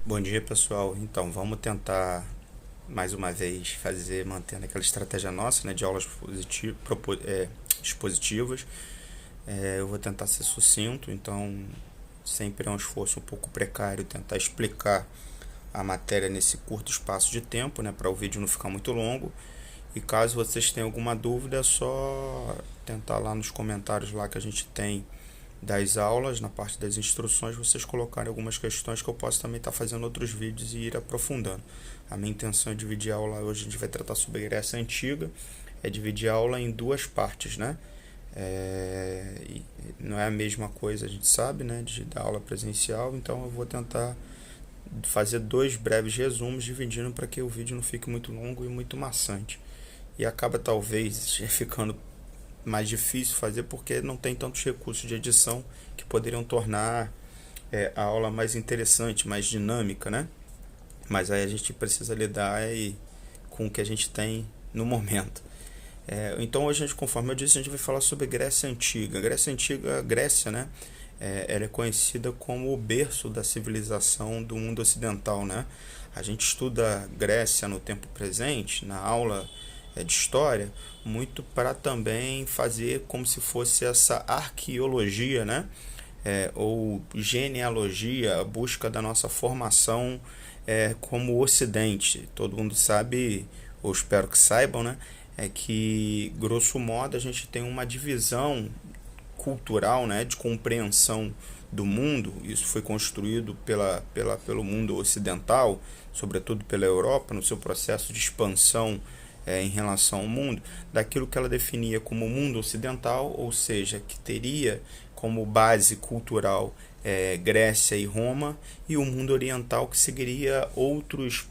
Bom dia, pessoal. Então, vamos tentar mais uma vez mantendo aquela estratégia nossa, né, de aulas expositivas. Eu vou tentar ser sucinto, então sempre é um esforço um pouco precário tentar explicar a matéria nesse curto espaço de tempo, né, para o vídeo não ficar muito longo. E caso vocês tenham alguma dúvida, é só tentar lá nos comentários lá que a gente tem das aulas, na parte das instruções, vocês colocarem algumas questões que eu posso também estar fazendo outros vídeos e ir aprofundando. A minha intenção é dividir a aula, hoje a gente vai tratar sobre a Grécia Antiga, é dividir a aula em duas partes, né? Não é a mesma coisa, a gente sabe, né, da aula presencial, então eu vou tentar fazer dois breves resumos, dividindo para que o vídeo não fique muito longo e muito maçante. E acaba talvez ficando mais difícil fazer porque não tem tantos recursos de edição que poderiam tornar a aula mais interessante, mais dinâmica, né? Mas aí a gente precisa lidar com o que a gente tem no momento. Então hoje, conforme eu disse, a gente vai falar sobre Grécia Antiga. Grécia Antiga, Grécia, né? Ela é conhecida como o berço da civilização do mundo ocidental, né? A gente estuda Grécia no tempo presente, na aula de história, muito para também fazer como se fosse essa arqueologia, né? Ou genealogia, a busca da nossa formação como Ocidente. Todo mundo sabe, ou espero que saibam, né? É que, grosso modo, a gente tem uma divisão cultural, né, de compreensão do mundo. Isso foi construído pelo mundo ocidental, sobretudo pela Europa, no seu processo de expansão em relação ao mundo, daquilo que ela definia como mundo ocidental, ou seja, que teria como base cultural Grécia e Roma, e o mundo oriental, que seguiria outros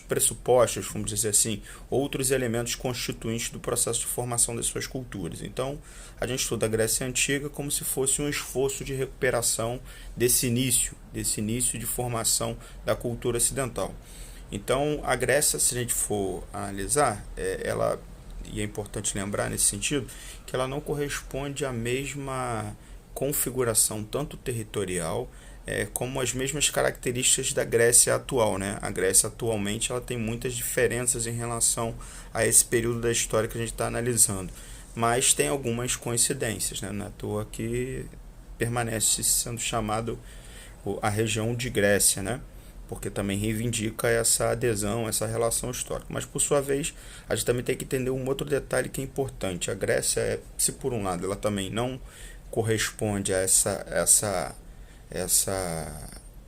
pressupostos, vamos dizer assim, outros elementos constituintes do processo de formação das suas culturas. Então, a gente estuda a Grécia Antiga como se fosse um esforço de recuperação desse início de formação da cultura ocidental. Então, a Grécia, se a gente for analisar, e é importante lembrar nesse sentido, que ela não corresponde à mesma configuração, tanto territorial, como as mesmas características da Grécia atual, né? A Grécia atualmente ela tem muitas diferenças em relação a esse período da história que a gente está analisando, mas tem algumas coincidências, né? Não é à toa que permanece sendo chamado a região de Grécia, né? Porque também reivindica essa adesão, essa relação histórica. Mas, por sua vez, a gente também tem que entender um outro detalhe que é importante. A Grécia, se por um lado ela também não corresponde a essa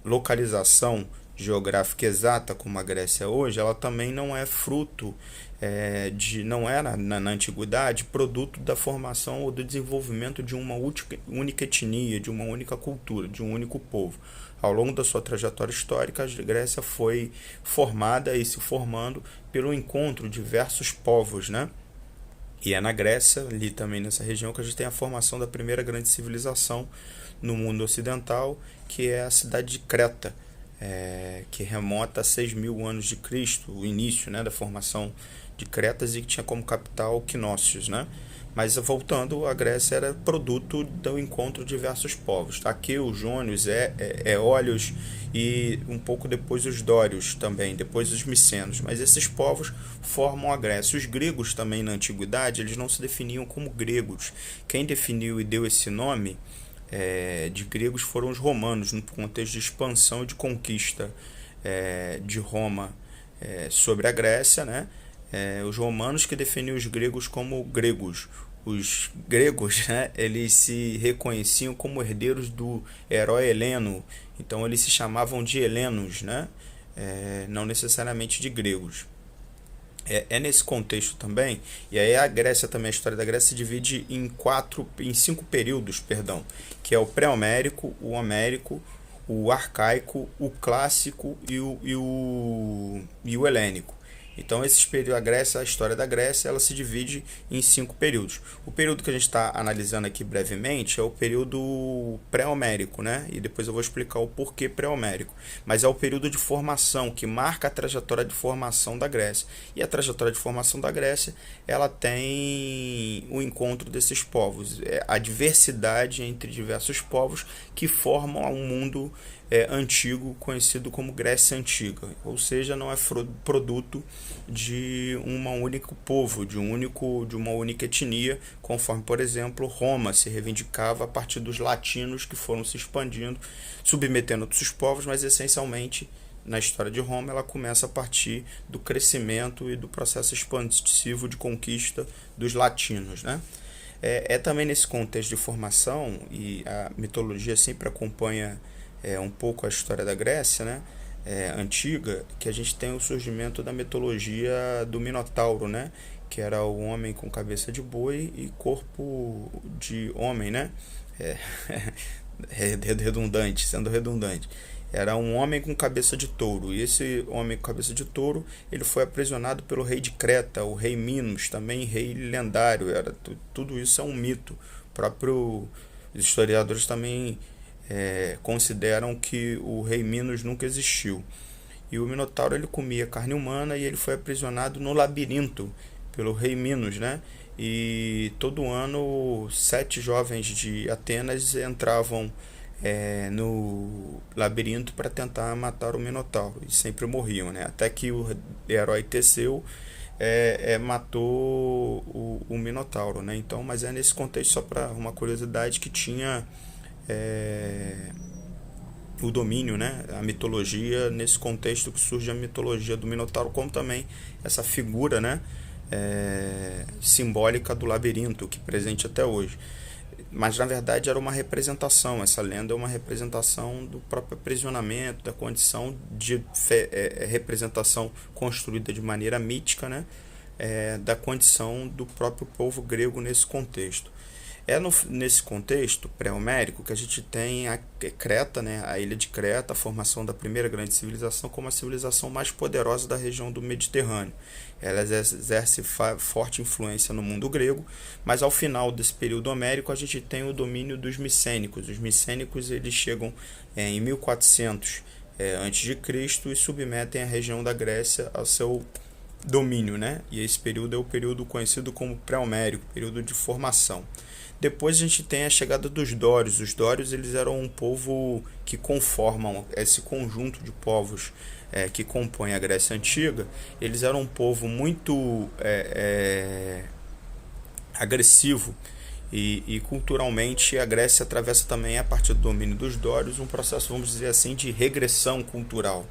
localização geográfica exata como a Grécia hoje, ela também não é fruto não era na antiguidade produto da formação ou do desenvolvimento de uma única etnia, de uma única cultura, de um único povo. Ao longo da sua trajetória histórica, a Grécia foi formada e se formando pelo encontro de diversos povos, né? E é na Grécia, ali também nessa região, que a gente tem a formação da primeira grande civilização no mundo ocidental, que é a cidade de Creta, que remota a 6.000 anos de Cristo, o início, né, da formação de Cretas, e que tinha como capital Knossos, né? Mas voltando, a Grécia era produto do encontro de diversos povos. Aqueus, Jônios, Eólios e um pouco depois os Dórios também, depois os Micenos. Mas esses povos formam a Grécia. Os gregos também na antiguidade, eles não se definiam como gregos. Quem definiu e deu esse nome de gregos foram os romanos, no contexto de expansão e de conquista de Roma sobre a Grécia, né? Os romanos que definiam os gregos como gregos. Os gregos, né, eles se reconheciam como herdeiros do herói Heleno, então eles se chamavam de helenos, né? Não necessariamente de gregos. É nesse contexto também, e aí a Grécia também, a história da Grécia se divide em cinco períodos, perdão, que é o pré-homérico, o homérico, o arcaico, o clássico e o helênico. Então, esses períodos, a história da Grécia, ela se divide em cinco períodos. O período que a gente está analisando aqui brevemente é o período pré-homérico, né? E depois eu vou explicar o porquê pré-homérico. Mas é o período de formação que marca a trajetória de formação da Grécia. E a trajetória de formação da Grécia, ela tem o encontro desses povos, a diversidade entre diversos povos que formam um mundo antigo conhecido como Grécia Antiga, ou seja, não é produto de um único povo, de uma única etnia, conforme, por exemplo, Roma se reivindicava a partir dos latinos que foram se expandindo, submetendo outros povos, mas essencialmente na história de Roma ela começa a partir do crescimento e do processo expansivo de conquista dos latinos, né? É também nesse contexto de formação, e a mitologia sempre acompanha um pouco a história da Grécia, né? Antiga, que a gente tem o surgimento da mitologia do Minotauro, né? Que era o homem com cabeça de boi e corpo de homem, né? É, redundante, sendo redundante. Era um homem com cabeça de touro. E esse homem com cabeça de touro, ele foi aprisionado pelo rei de Creta, o rei Minos, também rei lendário. Tudo isso é um mito. Os historiadores também consideram que o rei Minos nunca existiu. E o Minotauro ele comia carne humana e ele foi aprisionado no labirinto pelo rei Minos, né? E todo ano 7 jovens de Atenas entravam no labirinto para tentar matar o Minotauro e sempre morriam, né? Até que o herói Teseu matou o Minotauro, né? Então, mas é nesse contexto, só para uma curiosidade, que tinha o domínio, né? A mitologia, nesse contexto que surge a mitologia do Minotauro, como também essa figura, né? Simbólica do labirinto, que é presente até hoje. Mas na verdade era uma representação, essa lenda é uma representação do próprio aprisionamento, da condição de representação construída de maneira mítica, né? Da condição do próprio povo grego nesse contexto. Nesse contexto pré-homérico que a gente tem a Creta, né, a ilha de Creta, a formação da primeira grande civilização como a civilização mais poderosa da região do Mediterrâneo. Ela exerce forte influência no mundo grego, mas ao final desse período homérico a gente tem o domínio dos micênicos. Os micênicos eles chegam em 1400 a.C. e submetem a região da Grécia ao seu domínio, né? E esse período é o período conhecido como pré-homérico, período de formação. Depois a gente tem a chegada dos dórios. Os dórios eles eram um povo que conformam esse conjunto de povos que compõem a Grécia Antiga. Eles eram um povo muito agressivo e culturalmente a Grécia atravessa também, a partir do domínio dos dórios, um processo, vamos dizer assim, de regressão cultural.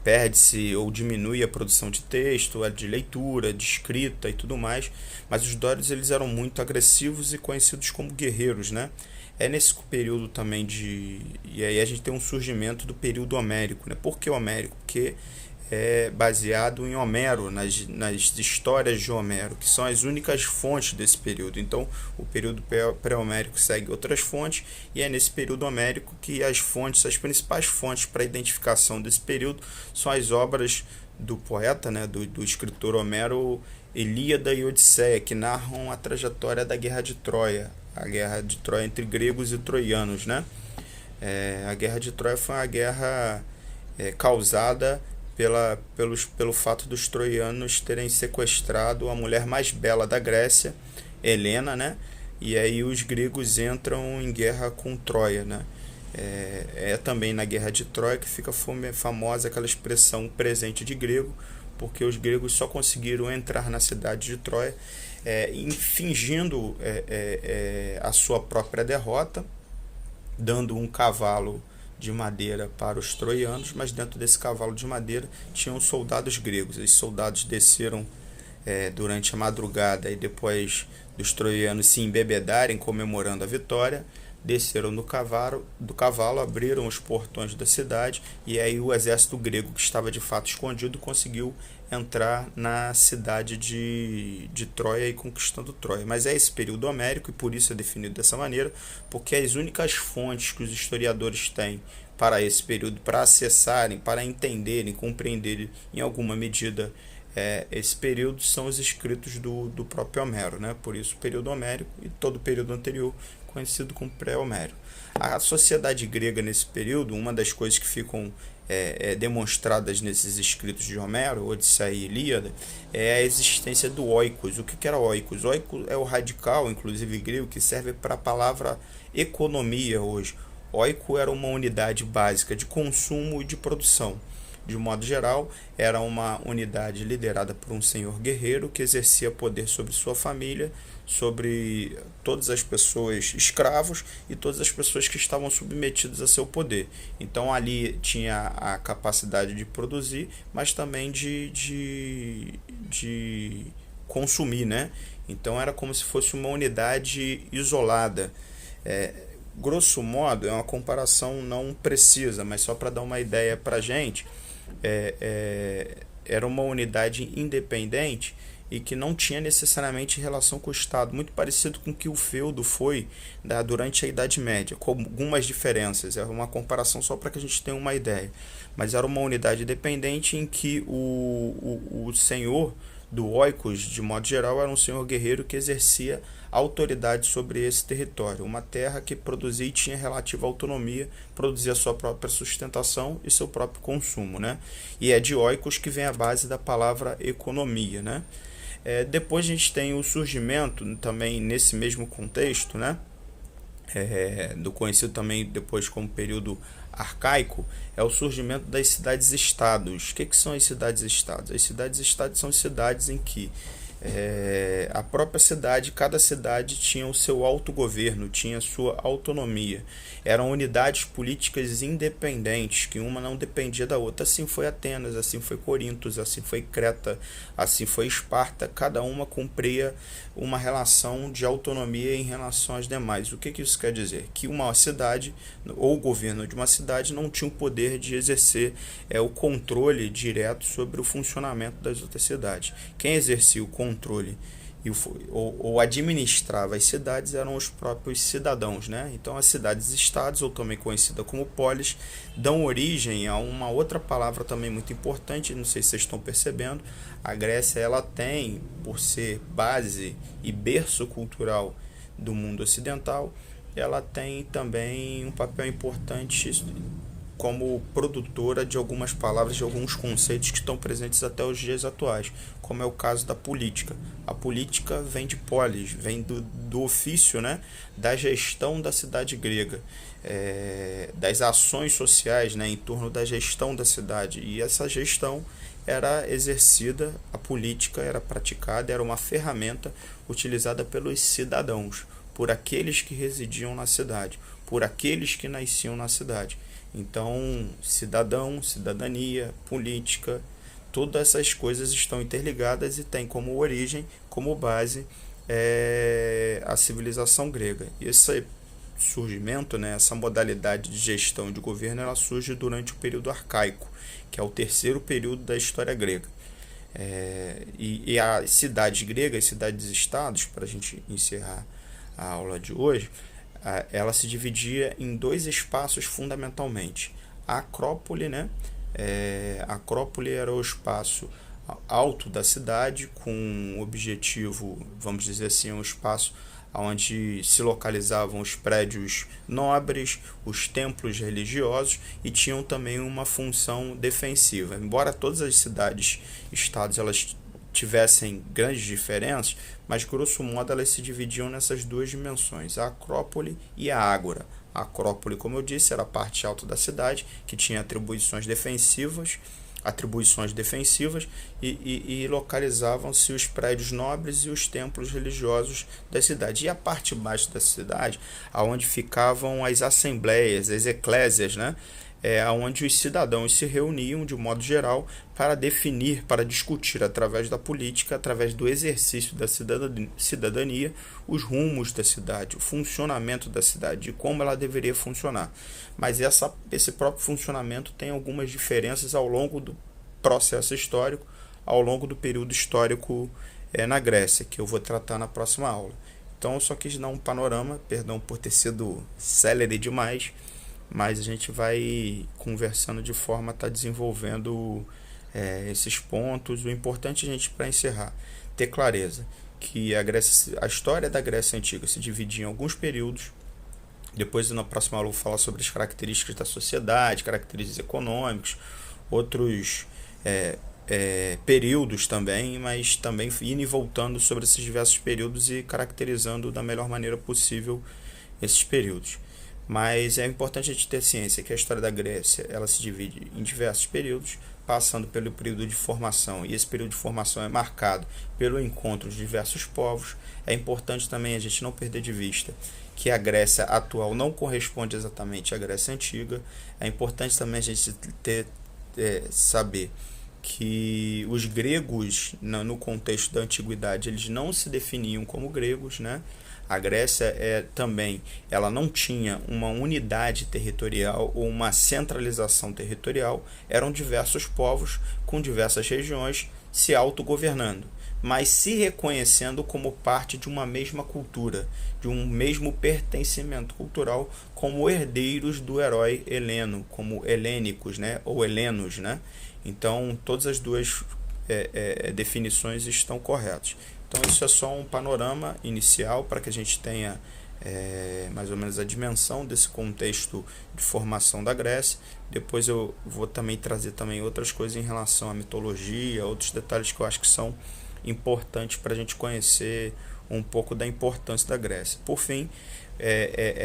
Perde-se ou diminui a produção de texto, de leitura, de escrita e tudo mais, mas os dórios eles eram muito agressivos e conhecidos como guerreiros, né? Nesse período também e aí a gente tem um surgimento do período homérico, né? Por que homérico? Porque é baseado em Homero, nas histórias de Homero, que são as únicas fontes desse período. Então, o período pré-homérico segue outras fontes, e é nesse período homérico que as principais fontes para a identificação desse período são as obras do poeta, né, do escritor Homero, Ilíada e Odisseia, que narram a trajetória da Guerra de Troia, a Guerra de Troia entre gregos e troianos, né? A Guerra de Troia foi uma guerra causada pelo fato dos troianos terem sequestrado a mulher mais bela da Grécia, Helena, né? E aí os gregos entram em guerra com Troia, né? Também na Guerra de Troia que fica famosa aquela expressão presente de grego, porque os gregos só conseguiram entrar na cidade de Troia fingindo a sua própria derrota, dando um cavalo de madeira para os troianos, mas dentro desse cavalo de madeira tinham soldados gregos. Esses soldados desceram durante a madrugada e depois dos troianos se embebedarem comemorando a vitória, desceram do cavalo, abriram os portões da cidade e aí o exército grego, que estava de fato escondido, conseguiu entrar na cidade de Troia e conquistando Troia. Mas é esse período homérico e por isso é definido dessa maneira, porque as únicas fontes que os historiadores têm para esse período, para acessarem, para entenderem, compreenderem em alguma medida esse período, são os escritos do próprio Homero, né? Por isso o período homérico e todo o período anterior conhecido como pré-homérico. A sociedade grega nesse período, uma das coisas que ficam demonstradas nesses escritos de Homero, Odisseia e Ilíada, é a existência do oikos. O que era oikos? Oikos é o radical, inclusive grego, que serve para a palavra economia hoje. Oiko era uma unidade básica de consumo e de produção. De modo geral, era uma unidade liderada por um senhor guerreiro que exercia poder sobre sua família, sobre todas as pessoas escravos e todas as pessoas que estavam submetidas a seu poder. Então ali tinha a capacidade de produzir, mas também de consumir, né? Então era como se fosse uma unidade isolada. É, Grosso modo, é uma comparação não precisa, mas só para dar uma ideia para a gente, era uma unidade independente e que não tinha necessariamente relação com o Estado, muito parecido com o que o feudo foi durante a Idade Média, com algumas diferenças. É uma comparação só para que a gente tenha uma ideia. Mas era uma unidade independente em que o senhor do Oikos, de modo geral, era um senhor guerreiro que exercia autoridade sobre esse território, uma terra que produzia e tinha relativa autonomia, produzia sua própria sustentação e seu próprio consumo, né? E é de Oikos que vem a base da palavra economia, né? Depois a gente tem o surgimento, também nesse mesmo contexto, né? Do conhecido também depois como período arcaico, é o surgimento das cidades-estados. O que são as cidades-estados? As cidades-estados são cidades em que a própria cidade, cada cidade tinha o seu autogoverno, tinha a sua autonomia. Eram unidades políticas independentes, que uma não dependia da outra. Assim foi Atenas, assim foi Corinto, assim foi Creta, assim foi Esparta. Cada uma cumpria uma relação de autonomia em relação às demais. O que isso quer dizer? Que uma cidade, ou o governo de uma cidade, não tinha o poder de exercer o controle direto sobre o funcionamento das outras cidades. Quem exercia o controle ou administrava as cidades eram os próprios cidadãos, né? Então as cidades-estados, ou também conhecida como polis, dão origem a uma outra palavra também muito importante, não sei se vocês estão percebendo. A Grécia, ela tem, por ser base e berço cultural do mundo ocidental, ela tem também um papel importante como produtora de algumas palavras, de alguns conceitos que estão presentes até os dias atuais, como é o caso da política. A política vem de polis, vem do ofício, né, da gestão da cidade grega, das ações sociais, né, em torno da gestão da cidade. E essa gestão era exercida, a política era praticada, era uma ferramenta utilizada pelos cidadãos, por aqueles que residiam na cidade, por aqueles que nasciam na cidade. Então, cidadão, cidadania, política, todas essas coisas estão interligadas e têm como origem, como base, a civilização grega. E esse surgimento, né, essa modalidade de gestão e de governo, ela surge durante o período arcaico, que é o terceiro período da história grega. E as cidades gregas, as cidades-estados, para a gente encerrar a aula de hoje, ela se dividia em dois espaços fundamentalmente. A Acrópole, né? A Acrópole era o espaço alto da cidade, com o objetivo, vamos dizer assim, um espaço onde se localizavam os prédios nobres, os templos religiosos, e tinham também uma função defensiva. Embora todas as cidades-estados elas tivessem grandes diferenças, mas grosso modo elas se dividiam nessas duas dimensões, a Acrópole e a Ágora. A Acrópole, como eu disse, era a parte alta da cidade, que tinha atribuições defensivas e localizavam-se os prédios nobres e os templos religiosos da cidade. E a parte baixa da cidade, aonde ficavam as assembleias, as eclésias, né? Onde os cidadãos se reuniam de modo geral para definir, para discutir através da política, através do exercício da cidadania, os rumos da cidade, o funcionamento da cidade, e como ela deveria funcionar. Mas esse próprio funcionamento tem algumas diferenças ao longo do processo histórico, ao longo do período histórico na Grécia, que eu vou tratar na próxima aula. Então eu só quis dar um panorama, perdão por ter sido célere demais, mas a gente vai conversando de forma a estar desenvolvendo esses pontos. O importante, gente, para encerrar, ter clareza que a história da Grécia Antiga se dividia em alguns períodos. Depois, na próxima aula, eu vou falar sobre as características da sociedade, características econômicas, outros períodos também, mas também indo e voltando sobre esses diversos períodos e caracterizando da melhor maneira possível esses períodos. Mas é importante a gente ter ciência que a história da Grécia ela se divide em diversos períodos, passando pelo período de formação, e esse período de formação é marcado pelo encontro de diversos povos. É importante também a gente não perder de vista que a Grécia atual não corresponde exatamente à Grécia antiga. É importante também a gente saber que os gregos, no contexto da antiguidade, eles não se definiam como gregos, né? A Grécia também, ela não tinha uma unidade territorial ou uma centralização territorial, eram diversos povos com diversas regiões se autogovernando, mas se reconhecendo como parte de uma mesma cultura, de um mesmo pertencimento cultural, como herdeiros do herói heleno, como helênicos, né? Ou helenos, né? Então, todas as duas definições estão corretas. Então, isso é só um panorama inicial para que a gente tenha mais ou menos a dimensão desse contexto de formação da Grécia. Depois eu vou também trazer também outras coisas em relação à mitologia, outros detalhes que eu acho que são importantes para a gente conhecer um pouco da importância da Grécia. Por fim,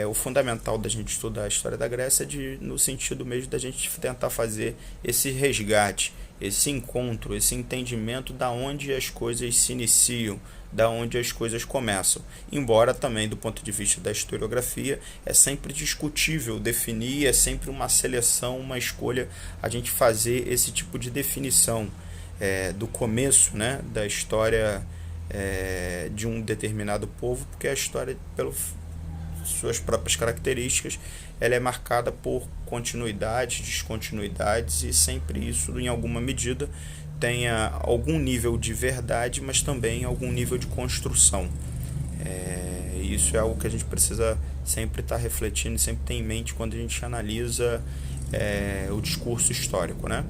o fundamental da gente estudar a história da Grécia no sentido mesmo da gente tentar fazer esse resgate, esse encontro, esse entendimento da onde as coisas se iniciam, da onde as coisas começam. Embora também do ponto de vista da historiografia é sempre discutível definir, é sempre uma seleção, uma escolha a gente fazer esse tipo de definição do começo, né, da história de um determinado povo, porque a história, pelas suas próprias características, ela é marcada por continuidades, descontinuidades, e sempre isso, em alguma medida, tenha algum nível de verdade, mas também algum nível de construção. Isso é algo que a gente precisa sempre estar refletindo e sempre ter em mente quando a gente analisa o discurso histórico, né?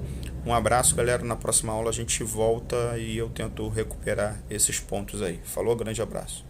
Um abraço, galera. Na próxima aula a gente volta e eu tento recuperar esses pontos aí. Falou, grande abraço.